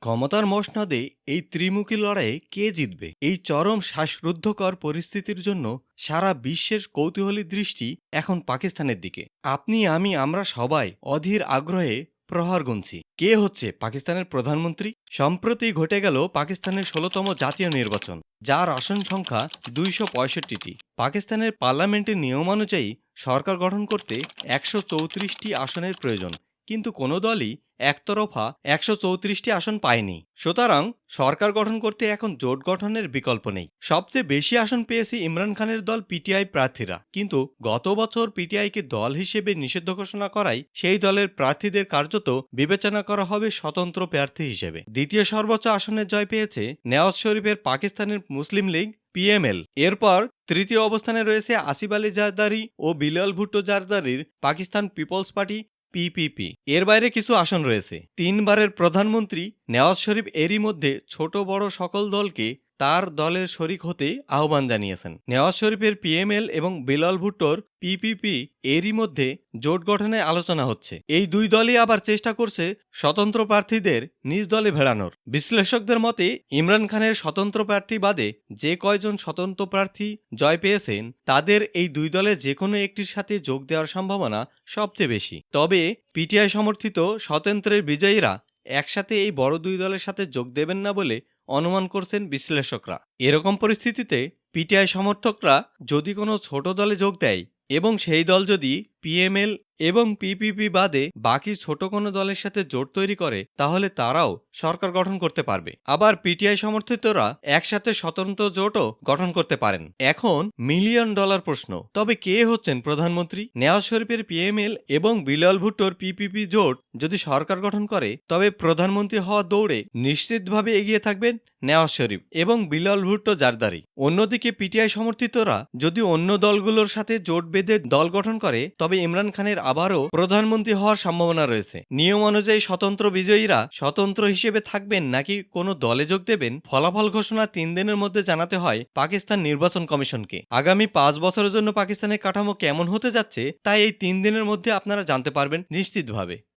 ক্ষমতার মসনদে এই ত্রিমুখী লড়াইয়ে কে জিতবে, এই চরম শ্বাসরুদ্ধকর পরিস্থিতির জন্য সারা বিশ্বের কৌতূহলী দৃষ্টি এখন পাকিস্তানের দিকে। আপনি, আমি, আমরা সবাই অধীর আগ্রহে প্রহর গুনছি কে হচ্ছে পাকিস্তানের প্রধানমন্ত্রী। সম্প্রতি ঘটে গেল পাকিস্তানের ১৬তম জাতীয় নির্বাচন, যার আসন সংখ্যা ২৬৫টি। পাকিস্তানের পার্লামেন্টের নিয়মানুযায়ী সরকার গঠন করতে ১৩৪টি আসনের প্রয়োজন, কিন্তু কোনো দলই একতরফা ১৩৪টি আসন পায়নি। সুতরাং সরকার গঠন করতে এখন জোট গঠনের বিকল্প নেই। সবচেয়ে বেশি আসন পেয়েছে ইমরান খানের দল পিটিআই প্রার্থীরা, কিন্তু গত বছর পিটিআইকে দল হিসেবে নিষিদ্ধ ঘোষণা করায় সেই দলের প্রার্থীদের কার্যত বিবেচনা করা হবে স্বতন্ত্র প্রার্থী হিসেবে। দ্বিতীয় সর্বোচ্চ আসনের জয় পেয়েছে নেওয়াজ শরীফের পাকিস্তানের মুসলিম লীগ পিএমএল। এরপর তৃতীয় অবস্থানে রয়েছে আসিফ আলী জারদারি ও বিলাল ভুট্টো জারদারির পাকিস্তান পিপলস পার্টি পিপিপি। এর বাইরে কিছু আসন রয়েছে। তিনবারের প্রধানমন্ত্রী নেওয়াজ শরীফ এরই মধ্যে ছোট বড় সকল দলকে তার দলের শরিক হতে আহ্বান জানিয়েছেন। নেওয়াজ শরীফের পিএমএল এবং বিলাল ভুট্টোর পিপিপি এরই মধ্যে জোট গঠনে আলোচনা হচ্ছে। এই দুই দলই আবার চেষ্টা করছে স্বতন্ত্র প্রার্থীদের নিজ দলে ভেড়ানোর। বিশ্লেষকদের মতে ইমরান খানের স্বতন্ত্র প্রার্থী বাদে যে কয়জন স্বতন্ত্র প্রার্থী জয় পেয়েছেন তাদের এই দুই দলের যে কোনো একটির সাথে যোগ দেওয়ার সম্ভাবনা সবচেয়ে বেশি। তবে পিটিআই সমর্থিত স্বতন্ত্রের বিজয়ীরা একসাথে এই বড় দুই দলের সাথে যোগ দেবেন না বলে অনুমান করছেন বিশ্লেষকরা। এরকম পরিস্থিতিতে পিটিআই সমর্থকরা যদি কোনো ছোট দলে যোগ দেয় এবং সেই দল যদি পিএমএল এবং পিপিপি বাদে বাকি ছোট কোনো দলের সাথে জোট তৈরি করে, তাহলে তারাও সরকার গঠন করতে পারবে। আবার পিটিআই সমর্থিতরা একসাথে স্বতন্ত্র জোটও গঠন করতে পারেন। এখন মিলিয়ন ডলার প্রশ্ন, তবে কে হচ্ছেন প্রধানমন্ত্রী? নেওয়াজ শরীফের পিএমএল এবং বিলাল ভুট্টোর পিপিপি জোট যদি সরকার গঠন করে, তবে প্রধানমন্ত্রী হওয়ার দৌড়ে নিশ্চিতভাবে এগিয়ে থাকবেন নেওয়াজ শরীফ এবং বিলাল ভুট্টো জারদারি। অন্যদিকে পিটিআই সমর্থিতরা যদি অন্য দলগুলোর সাথে জোট বেঁধে দল গঠন করে, তবে ইমরান খানের আবারও প্রধানমন্ত্রী হওয়ার সম্ভাবনা রয়েছে। নিয়ম অনুযায়ী স্বতন্ত্র বিজয়ীরা স্বতন্ত্র হিসেবে থাকবেন নাকি কোনো দলে যোগ দেবেন, ফলাফল ঘোষণা ৩ দিনের মধ্যে জানাতে হয় পাকিস্তান নির্বাচন কমিশনকে। আগামী ৫ বছরের জন্য পাকিস্তানের কাঠামো কেমন হতে যাচ্ছে তা এই ৩ দিনের মধ্যে আপনারা জানতে পারবেন নিশ্চিতভাবে।